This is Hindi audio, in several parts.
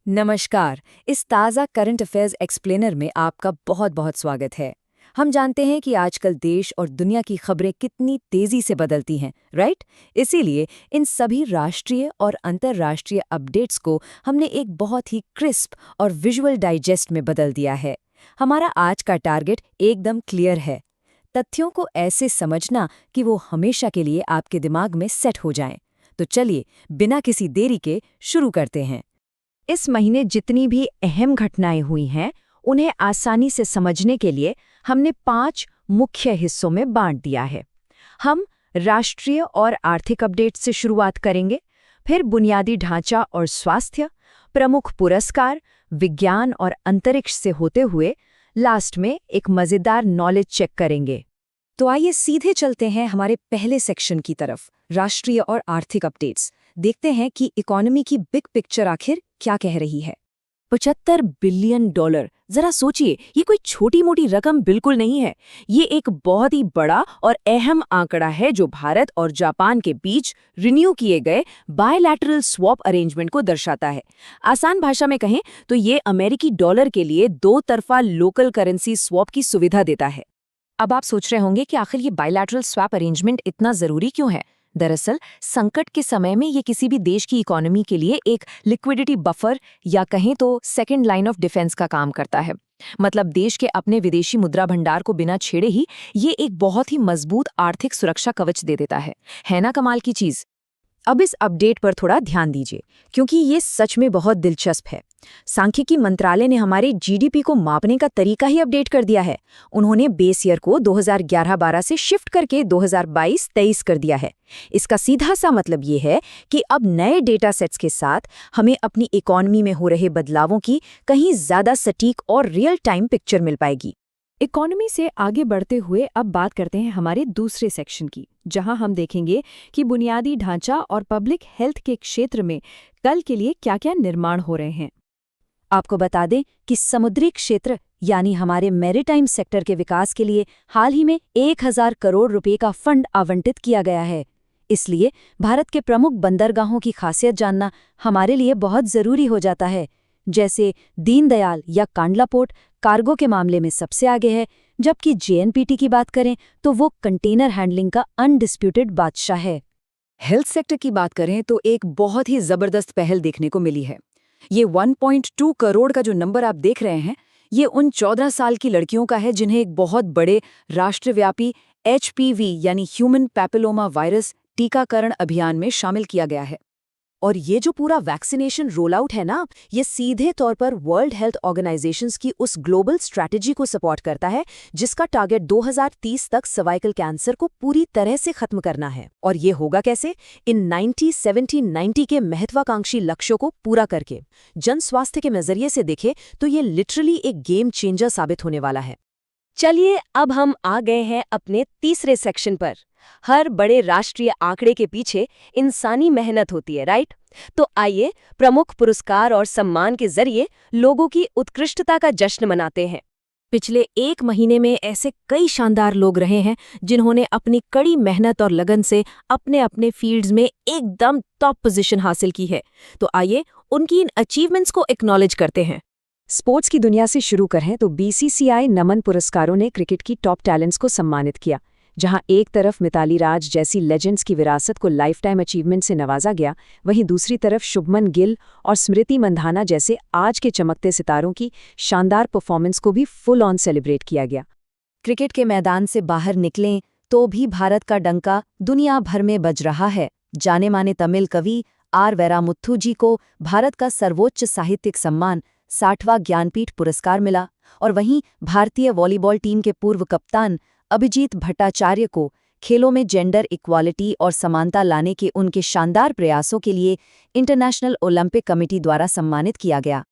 नमस्कार। इस ताज़ा करंट अफेयर्स एक्सप्लेनर में आपका बहुत बहुत स्वागत है। हम जानते हैं कि आजकल देश और दुनिया की खबरें कितनी तेज़ी से बदलती हैं, राइट? इसीलिए इन सभी राष्ट्रीय और अंतर्राष्ट्रीय अपडेट्स को हमने एक बहुत ही क्रिस्प और विजुअल डाइजेस्ट में बदल दिया है। हमारा आज का टारगेट एकदम क्लियर है। तथ्यों को ऐसे समझना कि वो हमेशा के लिए आपके दिमाग में सेट हो जाएं। तो चलिए, बिना किसी देरी के शुरू करते हैं। इस महीने जितनी भी अहम घटनाएं हुई हैं, उन्हें आसानी से समझने के लिए हमने 5 मुख्य हिस्सों में बांट दिया है। हम राष्ट्रीय और आर्थिक अपडेट से शुरुआत करेंगे, फिर बुनियादी ढांचा और स्वास्थ्य, प्रमुख पुरस्कार, विज्ञान और अंतरिक्ष से होते हुए लास्ट में एक मज़ेदार नॉलेज चेक करेंगे। तो आइए सीधे चलते हैं हमारे पहले सेक्शन की तरफ, राष्ट्रीय और आर्थिक अपडेट्स। देखते हैं कि इकोनॉमी की बिग पिक्चर आखिर क्या कह रही है। 75 बिलियन डॉलर, जरा सोचिए, ये कोई छोटी मोटी रकम बिल्कुल नहीं है। ये एक बहुत ही बड़ा और अहम आंकड़ा है जो भारत और जापान के बीच रिन्यू किए गए बायलैटरल स्वैप अरेंजमेंट को दर्शाता है। आसान भाषा में कहें तो ये अमेरिकी डॉलर के लिए दो तरफा लोकल करेंसी स्वैप की सुविधा देता है। अब आप सोच रहे होंगे कि आखिर ये बायलैटरल स्वैप अरेंजमेंट इतना ज़रूरी क्यों है। दरअसल संकट के समय में ये किसी भी देश की इकोनॉमी के लिए एक लिक्विडिटी बफर या कहें तो सेकंड लाइन ऑफ डिफेंस का काम करता है। मतलब देश के अपने विदेशी मुद्रा भंडार को बिना छेड़े ही ये एक बहुत ही मजबूत आर्थिक सुरक्षा कवच दे देता है ना कमाल की चीज़। अब इस अपडेट पर थोड़ा ध्यान दीजिए, क्योंकि ये सच में बहुत दिलचस्प है। सांख्यिकी मंत्रालय ने हमारे जीडीपी को मापने का तरीका ही अपडेट कर दिया है। उन्होंने बेस ईयर को 2011-12 से शिफ्ट करके 2022-23 कर दिया है। इसका सीधा सा मतलब ये है कि अब नए डेटा सेट्स के साथ हमें अपनी इकोनॉमी में हो रहे बदलावों की कहीं ज़्यादा सटीक और रियल टाइम पिक्चर मिल पाएगी। इकोनॉमी से आगे बढ़ते हुए अब बात करते हैं हमारे दूसरे सेक्शन की, जहां हम देखेंगे कि बुनियादी ढांचा और पब्लिक हेल्थ के क्षेत्र में कल के लिए क्या-क्या निर्माण हो रहे हैं। आपको बता दें कि समुद्री क्षेत्र यानी हमारे मैरीटाइम सेक्टर के विकास के लिए हाल ही में 1000 करोड़ रुपए का फंड आवंटित किया गया है। इसलिए भारत के प्रमुख बंदरगाहों की खासियत जानना हमारे लिए बहुत जरूरी हो जाता है। जैसे दीनदयाल या कांडला पोर्ट कार्गो के मामले में सबसे आगे है, जबकि जेएनपीटी की बात करें तो वो कंटेनर हैंडलिंग का अनडिस्प्यूटेड बादशाह है। हेल्थ सेक्टर की बात करें तो एक बहुत ही जबरदस्त पहल देखने को मिली है। ये 1.2 करोड़ का जो नंबर आप देख रहे हैं, ये उन 14 साल की लड़कियों का है जिन्हें एक बहुत बड़े राष्ट्रव्यापी एचपीवी यानी ह्यूमन पैपिलोमा वायरस टीकाकरण अभियान में शामिल किया गया है। और ये जो पूरा वैक्सीनेशन रोल आउट है ना, ये सीधे तौर पर वर्ल्ड हेल्थ ऑर्गेनाइजेशंस की उस ग्लोबल स्ट्रैटेजी को सपोर्ट करता है जिसका टारगेट 2030 तक सर्वाइकल कैंसर को पूरी तरह से खत्म करना है। और ये होगा कैसे? इन 90-70-90 के महत्वाकांक्षी लक्ष्यों को पूरा करके। जन स्वास्थ्य के नजरिए से देखें तो ये लिटरली एक गेम चेंजर साबित होने वाला है। चलिए, अब हम आ गए हैं अपने तीसरे सेक्शन पर। हर बड़े राष्ट्रीय आंकड़े के पीछे इंसानी मेहनत होती है, राइट? तो आइए प्रमुख पुरस्कार और सम्मान के जरिए लोगों की उत्कृष्टता का जश्न मनाते हैं। पिछले एक महीने में ऐसे कई शानदार लोग रहे हैं जिन्होंने अपनी कड़ी मेहनत और लगन से अपने अपने फील्ड्स में एकदम टॉप पोजीशन हासिल की है। तो आइए उनकी इन अचीवमेंट्स को एक्नॉलेज करते हैं। स्पोर्ट्स की दुनिया से शुरू करें तो बीसीसीआई नमन पुरस्कारों ने क्रिकेट की टॉप टैलेंट्स को सम्मानित किया। जहां एक तरफ मिताली राज जैसी लेजेंड्स की विरासत को लाइफ टाइम अचीवमेंट से नवाजा गया, वहीं दूसरी तरफ शुभमन गिल और स्मृति मंधाना जैसे आज के चमकते सितारों की शानदार परफॉर्मेंस को भी फुल ऑन सेलिब्रेट किया गया। क्रिकेट के मैदान से बाहर निकलें तो भी भारत का डंका दुनिया भर में बज रहा है। जाने माने तमिल कवि आर वेरामुथु जी को भारत का सर्वोच्च साहित्यिक सम्मान 60वां ज्ञानपीठ पुरस्कार मिला, और वहीं भारतीय वॉलीबॉल टीम के पूर्व कप्तान अभिजीत भट्टाचार्य को खेलों में जेंडर इक्वालिटी और समानता लाने के उनके शानदार प्रयासों के लिए इंटरनेशनल ओलंपिक कमेटी द्वारा सम्मानित किया गया।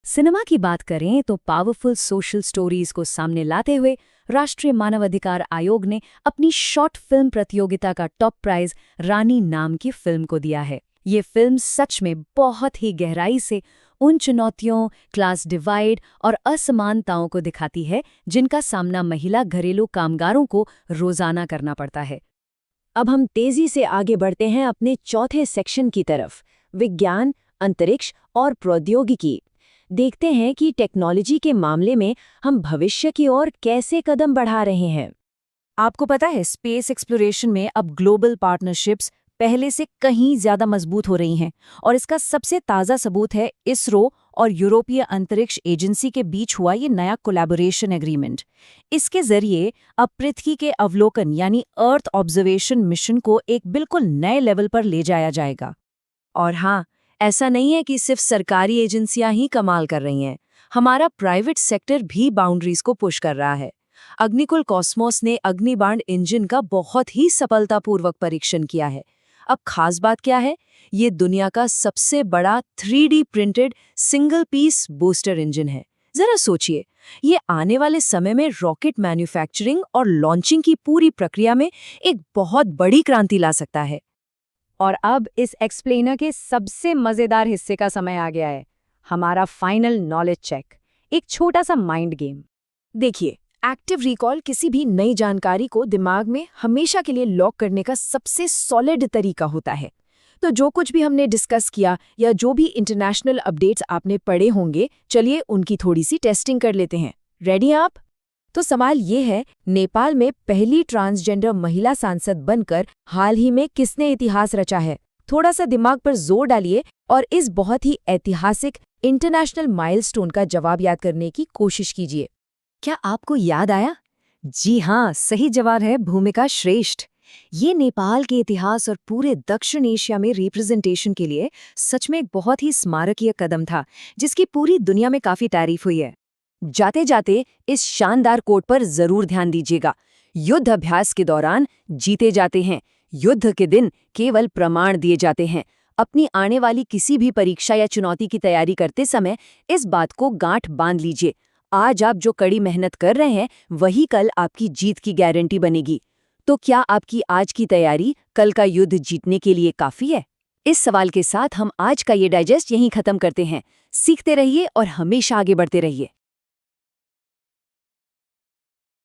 सिनेमा की बात करें तो पावरफुल सोशल स्टोरीज को सामने लाते हुए राष्ट्रीय मानवाधिकार आयोग ने अपनी शॉर्ट फिल्म प्रतियोगिता का टॉप प्राइज रानी नाम की फिल्म को दिया है। ये फिल्म सच में बहुत ही गहराई से उन चुनौतियों, क्लास डिवाइड और असमानताओं को दिखाती है जिनका सामना महिला घरेलू कामगारों को रोजाना करना पड़ता है। अब हम तेजी से आगे बढ़ते हैं अपने चौथे सेक्शन की तरफ, विज्ञान, अंतरिक्ष और प्रौद्योगिकी। देखते हैं कि टेक्नोलॉजी के मामले में हम भविष्य की ओर कैसे कदम बढ़ा रहे हैं। आपको पता है, स्पेस एक्सप्लोरेशन में अब ग्लोबल पार्टनरशिप्स पहले से कहीं ज्यादा मजबूत हो रही हैं, और इसका सबसे ताज़ा सबूत है इसरो और यूरोपीय अंतरिक्ष एजेंसी के बीच हुआ ये नया कोलैबोरेशन एग्रीमेंट। इसके जरिए अब पृथ्वी के अवलोकन यानी अर्थ ऑब्जर्वेशन मिशन को एक बिल्कुल नए लेवल पर ले जाया जाएगा। और हाँ, ऐसा नहीं है कि सिर्फ सरकारी एजेंसियां ही कमाल कर रही हैं। हमारा प्राइवेट सेक्टर भी बाउंड्रीज को पुश कर रहा है। अग्निकुल कॉस्मोस ने अग्निबाण इंजन का बहुत ही सफलतापूर्वक परीक्षण किया है। अब खास बात क्या है, ये दुनिया का सबसे बड़ा 3D printed single piece booster engine है। जरा सोचिए, ये आने वाले समय में रॉकेट मैन्युफैक्चरिंग और लॉन्चिंग की पूरी प्रक्रिया में एक बहुत बड़ी क्रांति ला सकता है। और अब इस एक्सप्लेनर के सबसे मजेदार हिस्से का समय आ गया है, हमारा फाइनल नॉलेज चेक, एक छोटा सा माइंड गेम। देखिए, एक्टिव रिकॉल किसी भी नई जानकारी को दिमाग में हमेशा के लिए लॉक करने का सबसे सॉलिड तरीका होता है। तो जो कुछ भी हमने डिस्कस किया या जो भी इंटरनेशनल अपडेट्स आपने पढ़े होंगे, चलिए उनकी थोड़ी सी टेस्टिंग कर लेते हैं। रेडी आप? तो सवाल ये है, नेपाल में पहली ट्रांसजेंडर महिला सांसद बनकर हाल ही में किसने इतिहास रचा है? थोड़ा सा दिमाग पर जोर डालिए और इस बहुत ही ऐतिहासिक इंटरनेशनल माइलस्टोन का जवाब याद करने की कोशिश कीजिए। क्या आपको याद आया? जी हाँ, सही जवाब है भूमिका श्रेष्ठ। ये नेपाल के इतिहास और पूरे दक्षिण एशिया में रिप्रेजेंटेशन के लिए सच में एक बहुत ही स्मारकीय कदम था, जिसकी पूरी दुनिया में काफी तारीफ हुई है। जाते जाते इस शानदार कोट पर जरूर ध्यान दीजिएगा। युद्ध अभ्यास के दौरान जीते जाते हैं, युद्ध के दिन केवल प्रमाण दिए जाते हैं। अपनी आने वाली किसी भी परीक्षा या चुनौती की तैयारी करते समय इस बात को गांठ बांध लीजिए। आज आप जो कड़ी मेहनत कर रहे हैं, वही कल आपकी जीत की गारंटी बनेगी। तो क्या आपकी आज की तैयारी कल का युद्ध जीतने के लिए काफी है? इस सवाल के साथ हम आज का ये डाइजेस्ट यहीं खत्म करते हैं। सीखते रहिए और हमेशा आगे बढ़ते रहिए।